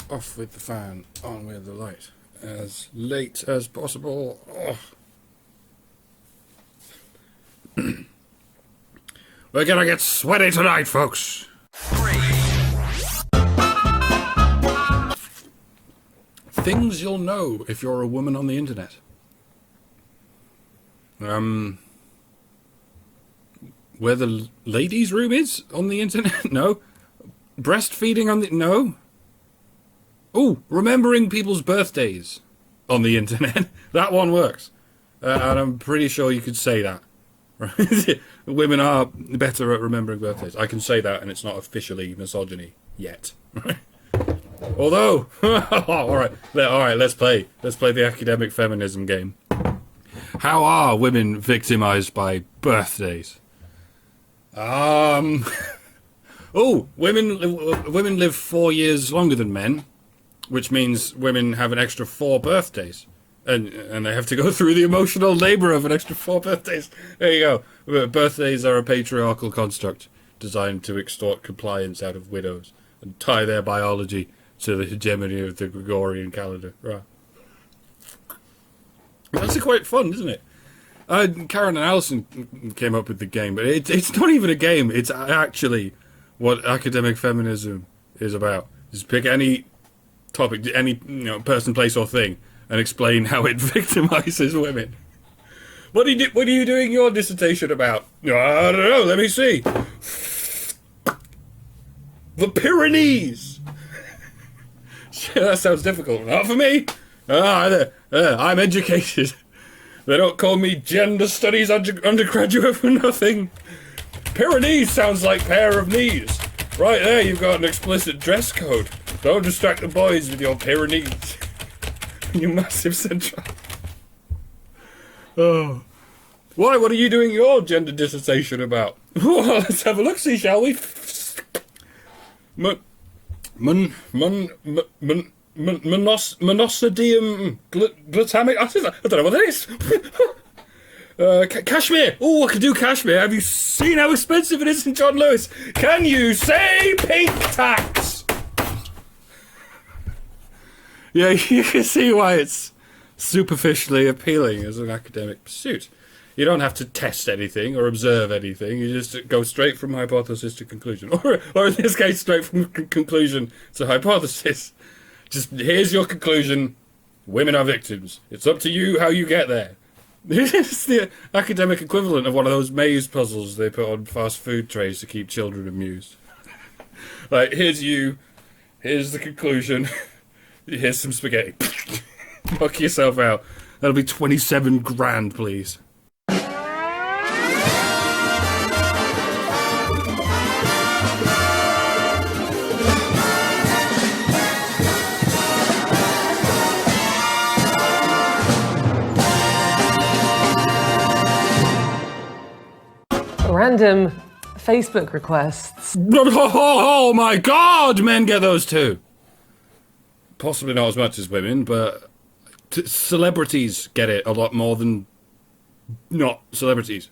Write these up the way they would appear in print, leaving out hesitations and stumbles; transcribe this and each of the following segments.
Off with the fan, on with the light. As late as possible. Oh. We're gonna get sweaty tonight, folks. Things you'll know if you're a woman on the internet. Where the ladies' room is on the internet? No. Breastfeeding on the... No. Oh, remembering people's birthdays on the internet. That one works. And I'm pretty sure you could say that. Right? Women are better at remembering birthdays. I can say that, and it's not officially misogyny yet. Although, all right, let's play the academic feminism game. How are women victimized by birthdays? Oh, women live 4 years longer than men, which means women have an extra 4 birthdays. And they have to go through the emotional labour of an extra 4 birthdays. There you go. Birthdays are a patriarchal construct designed to extort compliance out of widows and tie their biology to the hegemony of the Gregorian calendar. Right. That's quite fun, isn't it? Karen and Alison came up with the game, but it's not even a game. It's actually what academic feminism is about. Just pick any topic, any person, place, or thing, and explain how it victimizes women. What are you doing your dissertation about? I don't know. Let me see. The Pyrenees. That sounds difficult. Not for me. I'm educated. They don't call me gender studies undergraduate for nothing. Pyrenees sounds like pair of knees. Right there, you've got an explicit dress code. Don't distract the boys with your Pyrenees. You massive central. Oh. Why? What are you doing your gender dissertation about? Well, let's have a look-see, shall we? Monosodium glutamic. I don't know what that is. Cashmere. Oh, I can do cashmere. Have you seen how expensive it is in John Lewis? Can you say pink tax? Yeah, you can see why it's superficially appealing as an academic pursuit. You don't have to test anything or observe anything. You just go straight from hypothesis to conclusion. Or in this case, straight from conclusion to hypothesis. Just, here's your conclusion. Women are victims. It's up to you how you get there. It's the academic equivalent of one of those maze puzzles they put on fast food trays to keep children amused. Like, here's the conclusion. Here's some spaghetti. Knock yourself out. That'll be 27 grand, please. Random Facebook requests. Oh my god, men get those too. Possibly not as much as women, but celebrities get it a lot more than not celebrities.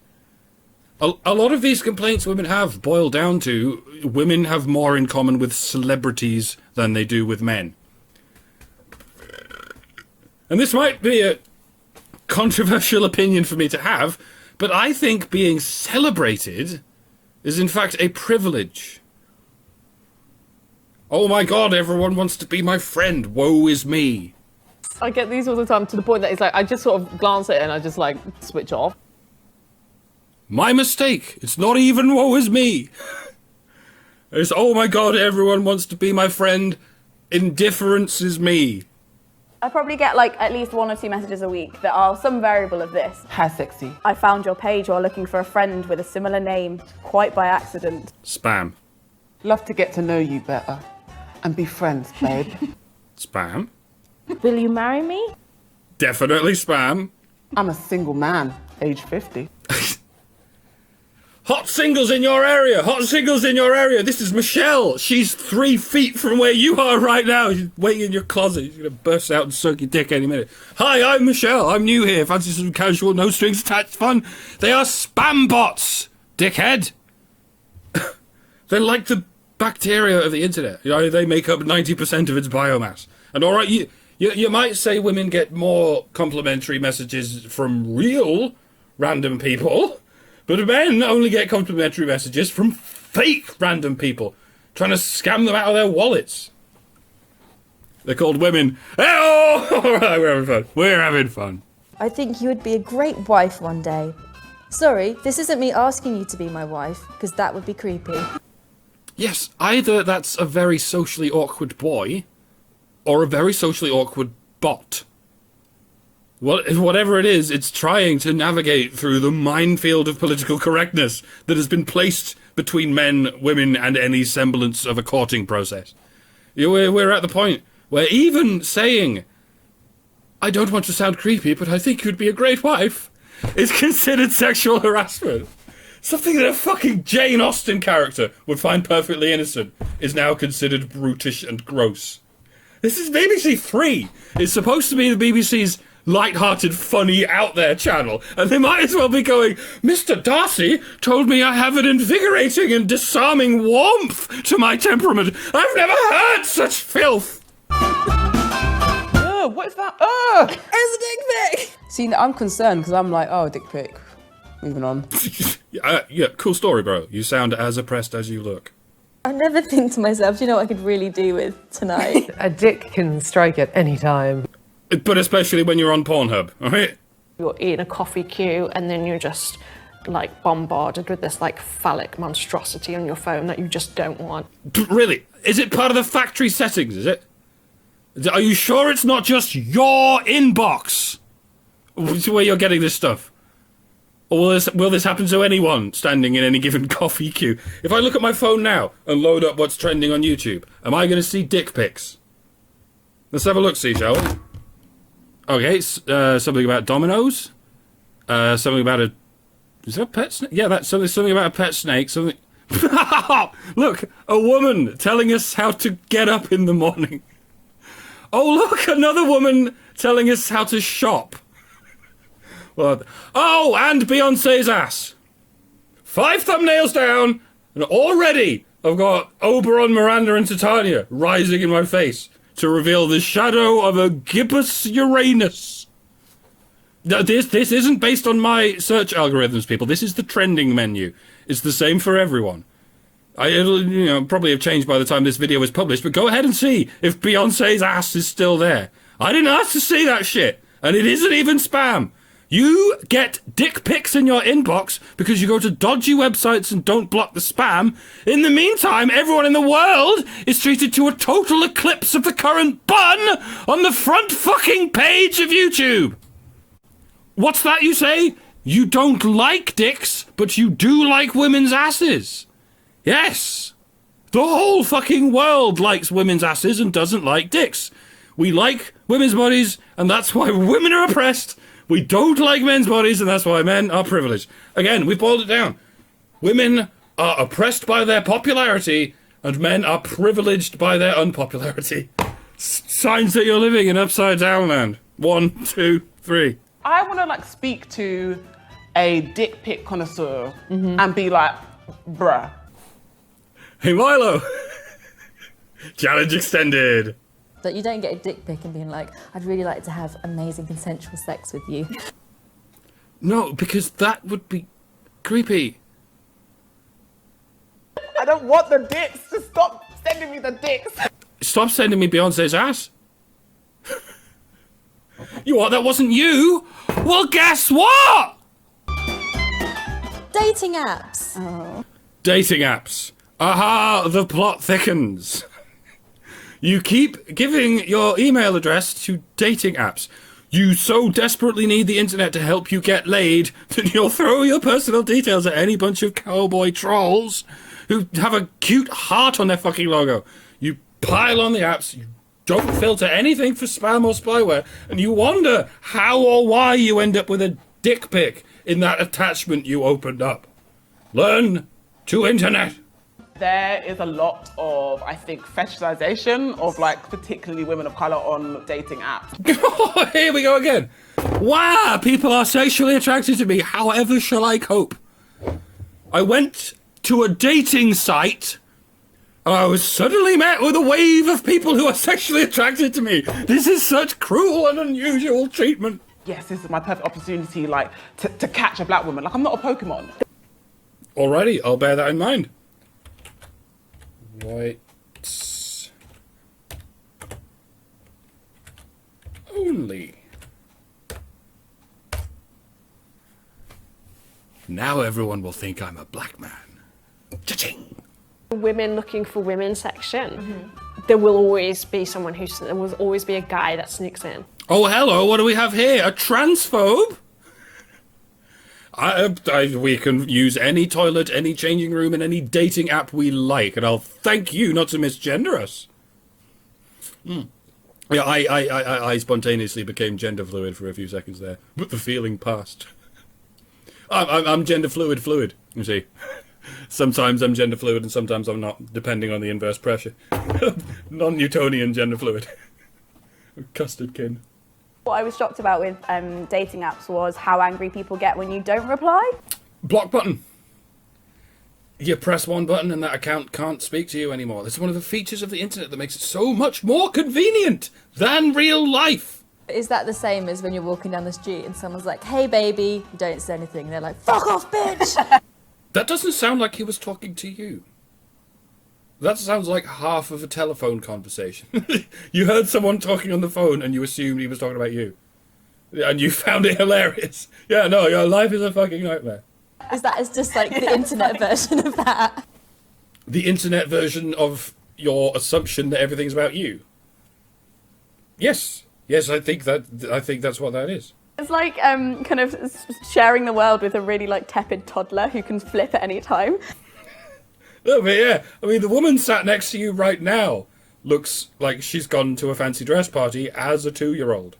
A lot of these complaints women have boil down to women have more in common with celebrities than they do with men. And this might be a controversial opinion for me to have, but I think being celebrated is in fact a privilege. Oh my god, everyone wants to be my friend. Woe is me. I get these all the time to the point that it's like I just sort of glance at it and I just like switch off. My mistake. It's not even woe is me. It's oh my god, everyone wants to be my friend. Indifference is me. I probably get like at least 1 or 2 messages a week that are some variable of this. How sexy. I found your page while looking for a friend with a similar name, quite by accident. Spam. Love to get to know you better and be friends, babe. Spam. Will you marry me? Definitely spam. I'm a single man, age 50. Hot singles in your area! Hot singles in your area! This is Michelle! She's 3 feet from where you are right now! She's waiting in your closet. She's gonna burst out and suck your dick any minute. Hi, I'm Michelle. I'm new here. Fancy some casual, no strings attached fun? They are spam bots, dickhead! They're like the bacteria of the internet. You know, they make up 90% of its biomass. And all right, you might say women get more complimentary messages from real random people, but men only get complimentary messages from fake random people trying to scam them out of their wallets. They're called women. Oh, all right, we're having fun. We're having fun. I think you would be a great wife one day. Sorry, this isn't me asking you to be my wife, because that would be creepy. Yes, either that's a very socially awkward boy, or a very socially awkward bot. Whatever it is, it's trying to navigate through the minefield of political correctness that has been placed between men, women, and any semblance of a courting process. We're at the point where even saying, I don't want to sound creepy, but I think you'd be a great wife, is considered sexual harassment. Something that a fucking Jane Austen character would find perfectly innocent is now considered brutish and gross. This is BBC Three. It's supposed to be the BBC's light-hearted, funny, out-there channel, and they might as well be going, Mr. Darcy told me I have an invigorating and disarming warmth to my temperament. I've never heard such filth! What is that? Ugh! It's a dick pic! See, I'm concerned because I'm like, oh, dick pic. Moving on. Yeah, cool story, bro. You sound as oppressed as you look. I never think to myself, do you know what I could really do with tonight? A dick can strike at any time. But especially when you're on Pornhub, alright? You're in a coffee queue and then you're just like bombarded with this like phallic monstrosity on your phone that you just don't want. Really? Is it part of the factory settings, is it? Are you sure it's not just your inbox where you're getting this stuff? Or will this happen to anyone standing in any given coffee queue? If I look at my phone now and load up what's trending on YouTube, am I going to see dick pics? Let's have a look-see, shall we? Okay, something about dominoes. Something about a... Is that a pet snake? Yeah, that's something about a pet snake. Something... Look, a woman telling us how to get up in the morning. Oh, look, another woman telling us how to shop. Well, oh, and Beyonce's ass. 5 thumbnails down, and already I've got Oberon, Miranda, and Titania rising in my face to reveal the shadow of a gibbous Uranus. This isn't based on my search algorithms, people. This is the trending menu. It's the same for everyone. It'll probably have changed by the time this video is published, but go ahead and see if Beyonce's ass is still there. I didn't ask to see that shit, and it isn't even spam. You get dick pics in your inbox because you go to dodgy websites and don't block the spam. In the meantime, everyone in the world is treated to a total eclipse of the current bun on the front fucking page of YouTube. What's that you say? You don't like dicks, but you do like women's asses. Yes. The whole fucking world likes women's asses and doesn't like dicks. We like women's bodies, and that's why women are oppressed. We don't like men's bodies, and that's why men are privileged. Again, we boiled it down. Women are oppressed by their popularity, and men are privileged by their unpopularity. Signs that you're living in upside down land. 1, 2, 3. I want to like speak to a dick pic connoisseur and be like, bruh. Hey, Milo. Challenge extended. That you don't get a dick pic and being like, I'd really like to have amazing consensual sex with you. No, because that would be creepy. I don't want the dicks. Just stop sending me the dicks. Stop sending me Beyonce's ass. You what? That wasn't you? Well, guess what? Dating apps. Dating apps. Aha, the plot thickens. You keep giving your email address to dating apps. You so desperately need the internet to help you get laid that you'll throw your personal details at any bunch of cowboy trolls who have a cute heart on their fucking logo. You pile on the apps, you don't filter anything for spam or spyware, and you wonder how or why you end up with a dick pic in that attachment you opened up. Learn to internet. There is a lot of, I think, fetishization of like particularly women of colour on dating apps. Here we go again. Wow, people are sexually attracted to me. However shall I cope? I went to a dating site I was suddenly met with a wave of people who are sexually attracted to me. This is such cruel and unusual treatment. Yes, this is my perfect opportunity, like, to catch a black woman. Like, I'm not a Pokemon. Alrighty, I'll bear that in mind. Whites only. Now everyone will think I'm a black man. Cha-ching! Women looking for women section. There will always be someone there will always be a guy that sneaks in. Oh, hello, what do we have here? A transphobe? We can use any toilet, any changing room, and any dating app we like, and I'll thank you not to misgender us. Yeah, I spontaneously became gender fluid for a few seconds there, but the feeling passed. I'm gender fluid, you see. Sometimes I'm gender fluid and sometimes I'm not, depending on the inverse pressure. Non-Newtonian gender fluid. Custardkin. What I was shocked about with dating apps was how angry people get when you don't reply. Block button. You press one button and that account can't speak to you anymore. That's one of the features of the internet that makes it so much more convenient than real life. Is that the same as when you're walking down the street and someone's like, hey baby, you don't say anything, and they're like, fuck off, bitch! That doesn't sound like he was talking to you. That sounds like half of a telephone conversation. You heard someone talking on the phone and you assumed he was talking about you. And you found it hilarious. Yeah, no, your life is a fucking nightmare. Is that just like the internet version of that? The internet version of your assumption that everything's about you. Yes. Yes, I think that's what that is. It's like kind of sharing the world with a really like tepid toddler who can flip at any time. No, but yeah, I mean, the woman sat next to you right now looks like she's gone to a fancy dress party as a 2-year-old.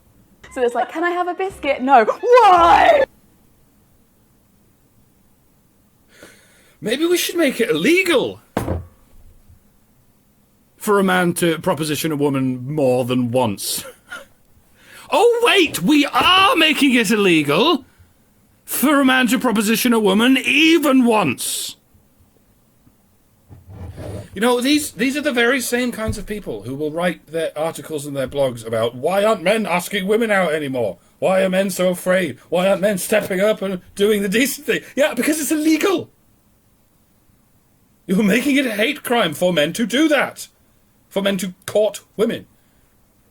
So it's like, can I have a biscuit? No. Why? Maybe we should make it illegal for a man to proposition a woman more than once. Oh, wait, we are making it illegal for a man to proposition a woman even once. You know, these are the very same kinds of people who will write their articles and their blogs about why aren't men asking women out anymore? Why are men so afraid? Why aren't men stepping up and doing the decent thing? Yeah, because it's illegal. You're making it a hate crime for men to do that. For men to court women.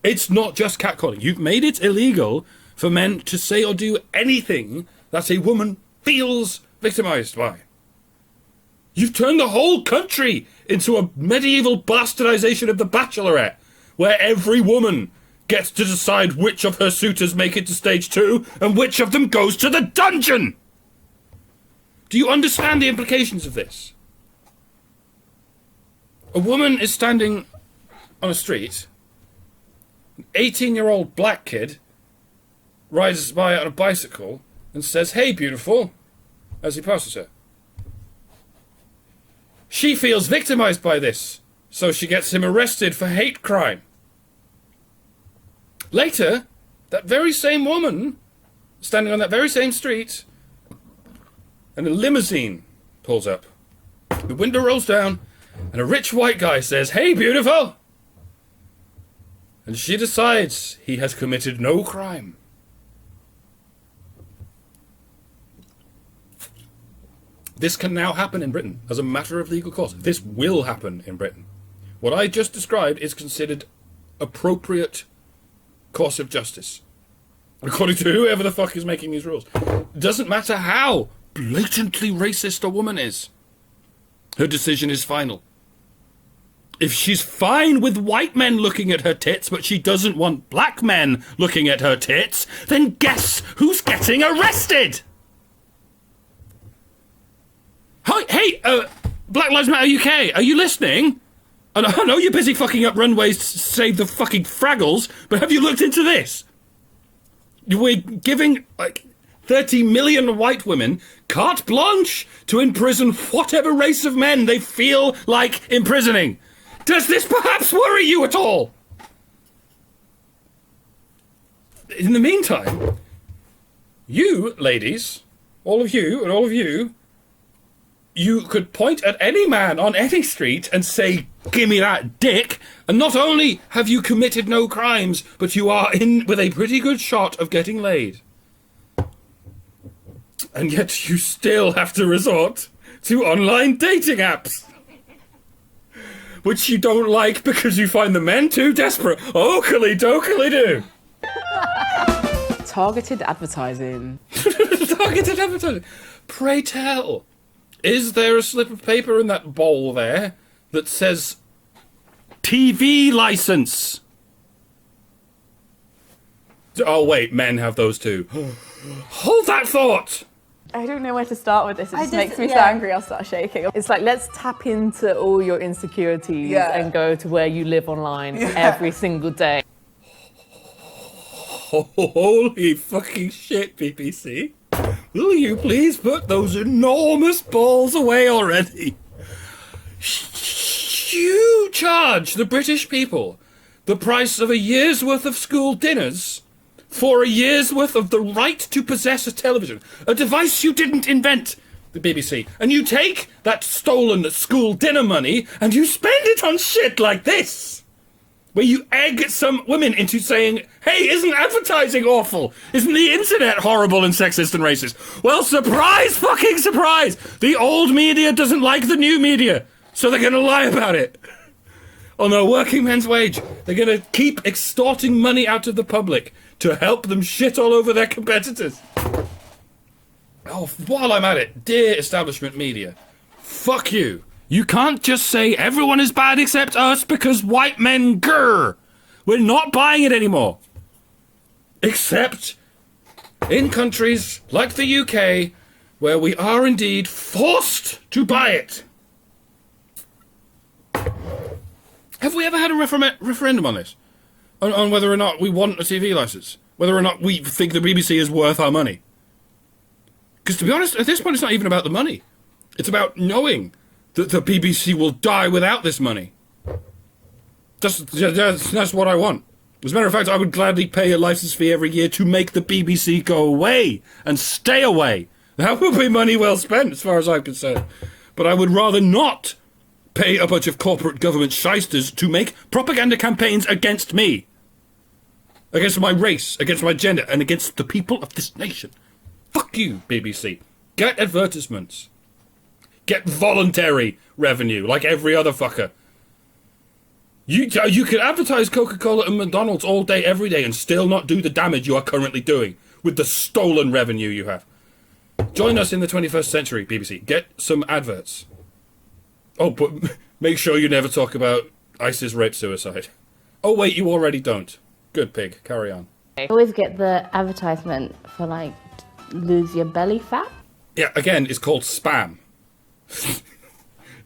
It's not just catcalling. You've made it illegal for men to say or do anything that a woman feels victimized by. You've turned the whole country into a medieval bastardization of the Bachelorette, where every woman gets to decide which of her suitors make it to stage 2 and which of them goes to the dungeon. Do you understand the implications of this? A woman is standing on a street. An 18-year-old black kid rides by on a bicycle and says, "Hey, beautiful," as he passes her. She feels victimized by this, so she gets him arrested for hate crime. Later, that very same woman, standing on that very same street, and a limousine pulls up. The window rolls down, and a rich white guy says, "Hey, beautiful!" And she decides he has committed no crime. This can now happen in Britain as a matter of legal course. This will happen in Britain. What I just described is considered appropriate course of justice, according to whoever the fuck is making these rules. It doesn't matter how blatantly racist a woman is. Her decision is final. If she's fine with white men looking at her tits, but she doesn't want black men looking at her tits, then guess who's getting arrested? Hey, Black Lives Matter UK, are you listening? I know you're busy fucking up runways to save the fucking Fraggles, but have you looked into this? We're giving, 30 million white women carte blanche to imprison whatever race of men they feel like imprisoning. Does this perhaps worry you at all? In the meantime, you, ladies, all of you, you could point at any man on any street and say, Give me that dick. And not only have you committed no crimes, but you are in with a pretty good shot of getting laid. And yet you still have to resort to online dating apps. Which you don't like because you find the men too desperate. Okily dokily do. Targeted advertising. Targeted advertising. Pray tell, is there a slip of paper in that bowl there that says TV license? Oh wait, men have those too. Hold that thought. I don't know where to start with this. It just makes me so yeah. angry. I'll start shaking. It's like, let's tap into all your insecurities and go to where you live online every single day. Holy fucking shit, BBC. Will you please put those enormous balls away already? You charge the British people the price of a year's worth of school dinners for a year's worth of the right to possess a television, a device you didn't invent, the BBC, and you take that stolen school dinner money and you spend it on shit like this, where you egg some women into saying, hey, isn't advertising awful? Isn't the internet horrible and sexist and racist? Well, surprise fucking surprise! The old media doesn't like the new media, so they're gonna lie about it. On a working man's wage, they're gonna keep extorting money out of the public to help them shit all over their competitors. Oh, while I'm at it, dear establishment media, fuck you. You can't just say everyone is bad except us because white men grr. We're not buying it anymore. Except in countries like the UK, where we are indeed forced to buy it. Have we ever had a referendum on this? On whether or not we want a TV license? Whether or not we think the BBC is worth our money? Because to be honest, at this point it's not even about the money. It's about knowing that the BBC will die without this money. That's what I want. As a matter of fact, I would gladly pay a license fee every year to make the BBC go away and stay away. That would be money well spent, as far as I'm concerned. But I would rather not pay a bunch of corporate government shysters to make propaganda campaigns against me. Against my race, against my gender, and against the people of this nation. Fuck you, BBC. Get advertisements. Get voluntary revenue, like every other fucker. You could advertise Coca-Cola and McDonald's all day, every day, and still not do the damage you are currently doing with the stolen revenue you have. Join us in the 21st century, BBC. Get some adverts. Oh, but make sure you never talk about ISIS rape suicide. Oh, wait, you already don't. Good pig. Carry on. I always get the advertisement for, like, lose your belly fat. Yeah, again, it's called spam.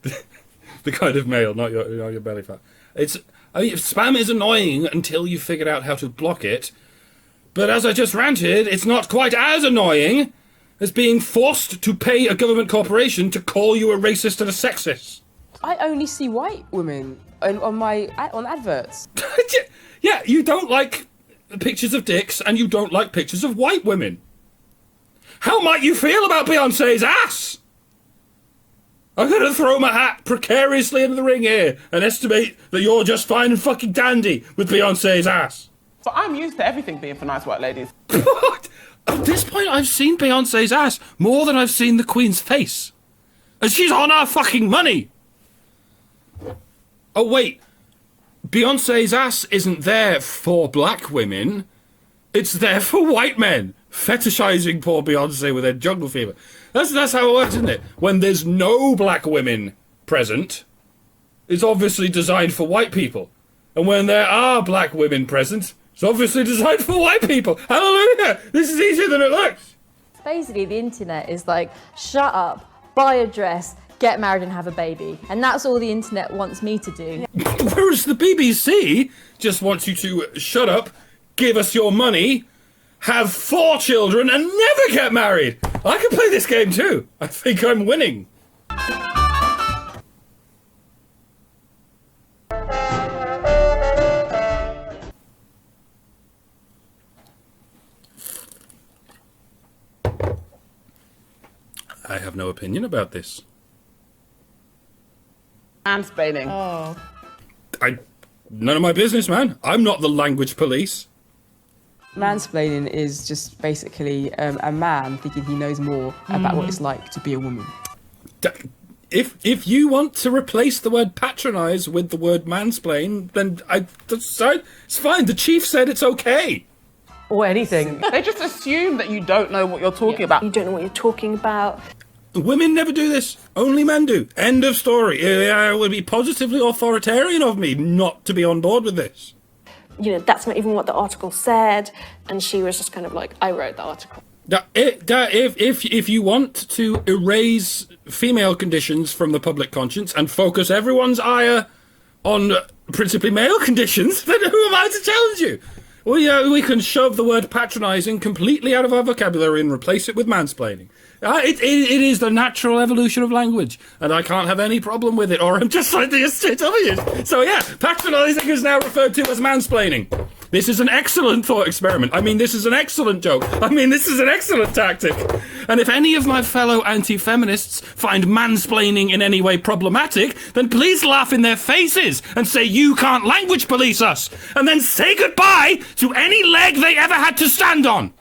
the kind of mail, not your belly fat. Spam is annoying until you figured out how to block it. But as I just ranted, it's not quite as annoying as being forced to pay a government corporation to call you a racist and a sexist. I only see white women on adverts. Yeah, you don't like pictures of dicks and you don't like pictures of white women. How might you feel about Beyonce's ass? I'm going to throw my hat precariously into the ring here and estimate that you're just fine and fucking dandy with Beyonce's ass. So I'm used to everything being for nice white ladies. What? At this point, I've seen Beyonce's ass more than I've seen the Queen's face. And she's on our fucking money. Oh, wait. Beyonce's ass isn't there for black women. It's there for white men. Fetishizing poor Beyonce with her jungle fever. That's how it works, isn't it? When there's no black women present, it's obviously designed for white people. And when there are black women present, it's obviously designed for white people. Hallelujah! This is easier than it looks. Basically, the internet is like, shut up, buy a dress, get married and have a baby. And that's all the internet wants me to do. Whereas the BBC just wants you to shut up, give us your money, have 4 children and never get married. I can play this game too. I think I'm winning. I have no opinion about this. Mansplaining. None of my business, man. I'm not the language police. Mansplaining is just basically a man thinking he knows more about what it's like to be a woman. If you want to replace the word patronise with the word mansplain, then it's fine. The chief said it's okay. Or anything. They just assume that you don't know what you're talking about. You don't know what you're talking about. Women never do this. Only men do. End of story. It would be positively authoritarian of me not to be on board with this. You know, that's not even what the article said. And she was just kind of like, I wrote the article. If you want to erase female conditions from the public conscience and focus everyone's ire on principally male conditions, then who am I to challenge you? We can shove the word patronising completely out of our vocabulary and replace it with mansplaining. It is the natural evolution of language, and I can't have any problem with it, or I'm just like the straight obvious. So yeah, patronising is now referred to as mansplaining. This is an excellent thought experiment. I mean, this is an excellent joke. I mean, this is an excellent tactic. And if any of my fellow anti-feminists find mansplaining in any way problematic, then please laugh in their faces and say you can't language police us, and then say goodbye to any leg they ever had to stand on.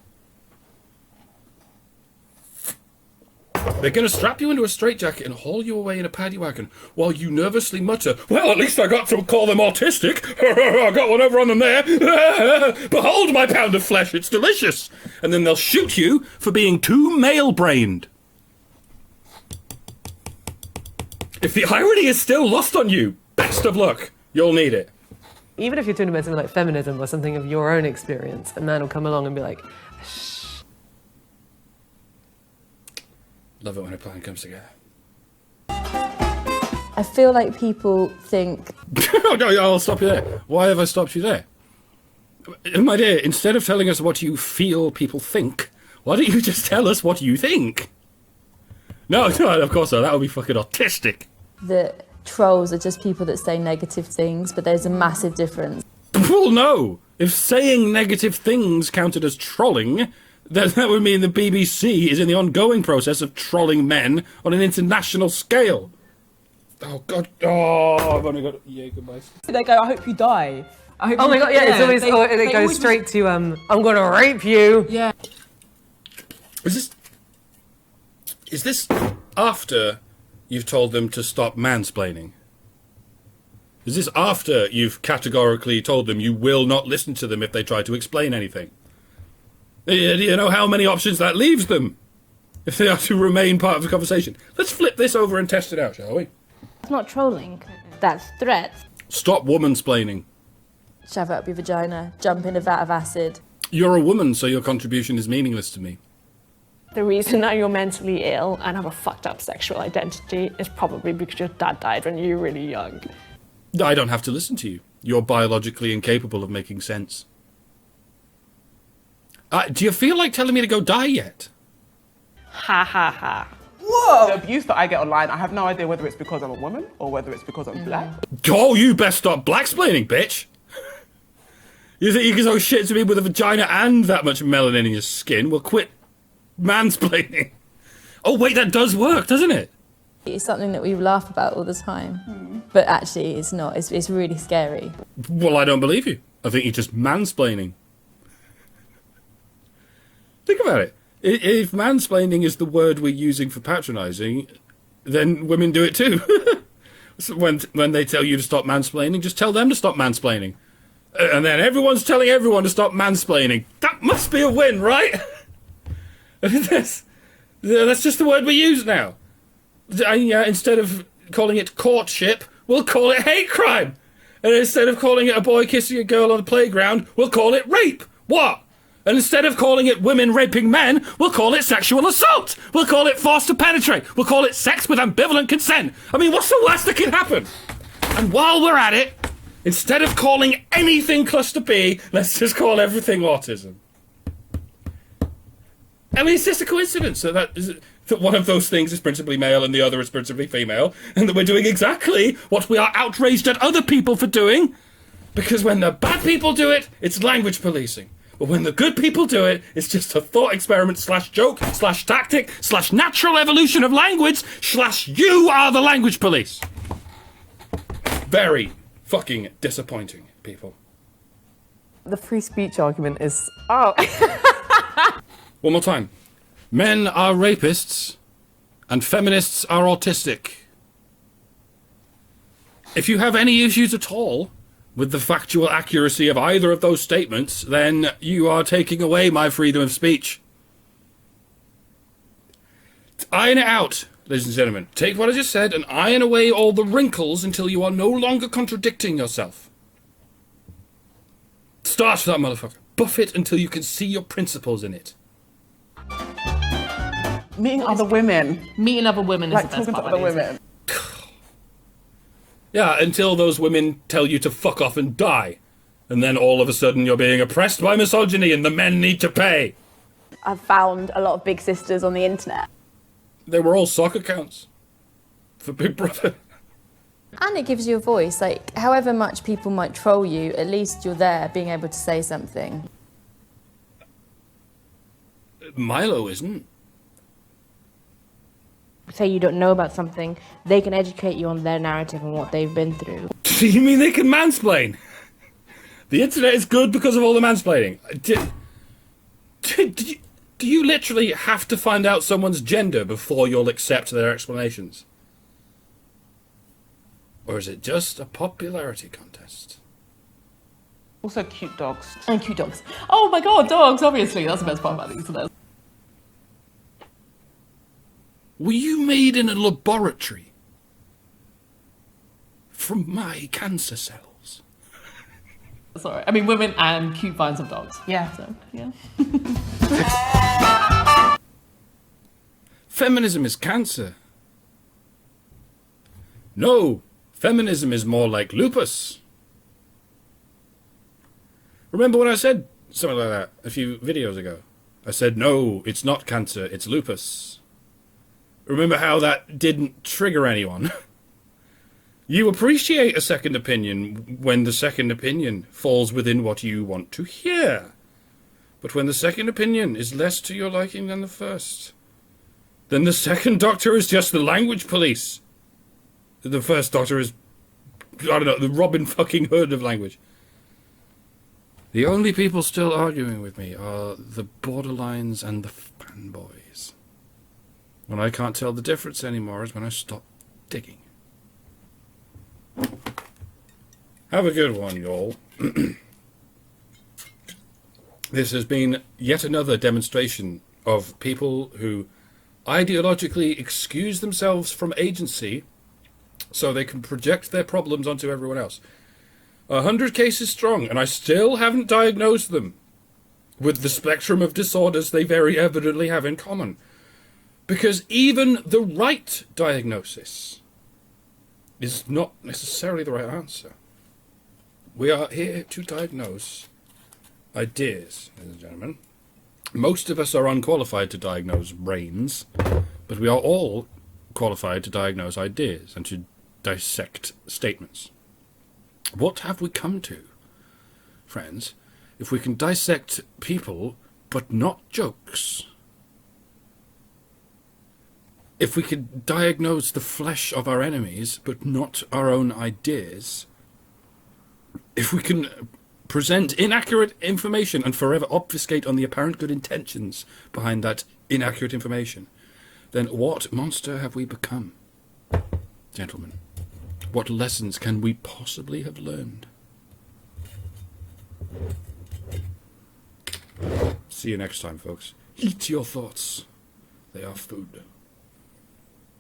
They're going to strap you into a straitjacket and haul you away in a paddy wagon while you nervously mutter, well, at least I got to call them autistic. I got one over on them there. Behold my pound of flesh, it's delicious. And then they'll shoot you for being too male-brained. If the irony is still lost on you, best of luck. You'll need it. Even if you're talking about something like feminism or something of your own experience, a man will come along and be like, Love it when a plan comes together. I feel like people think... No, I'll stop you there. Why have I stopped you there? My dear, instead of telling us what you feel people think, why don't you just tell us what you think? No, of course not. That would be fucking autistic. that trolls are just people that say negative things, but there's a massive difference. Well, no. If saying negative things counted as trolling, then that would mean the BBC is in the ongoing process of trolling men on an international scale. Oh, God. Oh, I've only got... Yeah, goodbye. They go, I hope you die. I hope Oh my God, yeah, it's always... it goes straight to, I'm gonna rape you. Yeah. Is this after you've told them to stop mansplaining? Is this after you've categorically told them you will not listen to them if they try to explain anything? Do you know how many options that leaves them if they are to remain part of the conversation? Let's flip this over and test it out, shall we? It's not trolling, that's threats. Stop womansplaining. Shove it up your vagina, jump in a vat of acid. You're a woman, so your contribution is meaningless to me. The reason that you're mentally ill and have a fucked up sexual identity is probably because your dad died when you were really young. I don't have to listen to you. You're biologically incapable of making sense. Do you feel like telling me to go die yet? Ha ha ha. Whoa! The abuse that I get online, I have no idea whether it's because I'm a woman or whether it's because I'm black. Oh, you best stop blacksplaining, bitch! You think you can throw shit to me with a vagina and that much melanin in your skin? Well, quit mansplaining. Oh, wait, that does work, doesn't it? It's something that we laugh about all the time, but actually it's not. It's really scary. Well, I don't believe you. I think you're just mansplaining. Think about it. If mansplaining is the word we're using for patronising, then women do it too. So when they tell you to stop mansplaining, just tell them to stop mansplaining. And then everyone's telling everyone to stop mansplaining. That must be a win, right? That's just the word we use now. Instead of calling it courtship, we'll call it hate crime. And instead of calling it a boy kissing a girl on the playground, we'll call it rape. What? And instead of calling it women raping men, we'll call it sexual assault. We'll call it forced to penetrate. We'll call it sex with ambivalent consent. I mean, what's the worst that can happen? And while we're at it, instead of calling anything cluster B, let's just call everything autism. I mean, it's just a coincidence that one of those things is principally male and the other is principally female, and that we're doing exactly what we are outraged at other people for doing, because when the bad people do it, it's language policing. But when the good people do it, it's just a thought experiment / joke / tactic / natural evolution of language / you are the language police. Very fucking disappointing, people. The free speech argument is... One more time. Men are rapists, and feminists are autistic. If you have any issues at all with the factual accuracy of either of those statements, then you are taking away my freedom of speech. Iron it out, ladies and gentlemen. Take what I just said and iron away all the wrinkles until you are no longer contradicting yourself. Start that motherfucker. Buff it until you can see your principles in it. Meeting other women. Meeting other women is Like the best talking to part other about it. women. Yeah, until those women tell you to fuck off and die. And then all of a sudden you're being oppressed by misogyny and the men need to pay. I've found a lot of big sisters on the internet. They were all sock accounts for Big Brother. And it gives you a voice. Like, however much people might troll you, at least you're there being able to say something. Milo isn't. Say you don't know about something, they can educate you on their narrative and what they've been through. You mean they can mansplain? The internet is good because of all the mansplaining. Do you literally have to find out someone's gender before you'll accept their explanations? Or is it just a popularity contest? Also cute dogs. And cute dogs. Oh my god, dogs, obviously. That's the best part about the internet. Were you made in a laboratory? From my cancer cells? Sorry. I mean, women and cute vines of dogs. Yeah. So, yeah. Feminism is cancer. No, feminism is more like lupus. Remember when I said something like that a few videos ago? I said, no, it's not cancer, it's lupus. Remember how that didn't trigger anyone? You appreciate a second opinion when the second opinion falls within what you want to hear. But when the second opinion is less to your liking than the first, then the second doctor is just the language police. The first doctor is, I don't know, the Robin fucking Hood of language. The only people still arguing with me are the borderlines and the fanboys. When I can't tell the difference anymore is when I stop digging. Have a good one, y'all. This has been yet another demonstration of people who ideologically excuse themselves from agency so they can project their problems onto everyone else. 100 cases strong, and I still haven't diagnosed them with the spectrum of disorders they very evidently have in common. Because even the right diagnosis is not necessarily the right answer. We are here to diagnose ideas, ladies and gentlemen. Most of us are unqualified to diagnose brains, but we are all qualified to diagnose ideas and to dissect statements. What have we come to, friends, if we can dissect people, but not jokes? If we can diagnose the flesh of our enemies, but not our own ideas? If we can present inaccurate information and forever obfuscate on the apparent good intentions behind that inaccurate information, then what monster have we become? Gentlemen, what lessons can we possibly have learned? See you next time, folks. Eat your thoughts. They are food.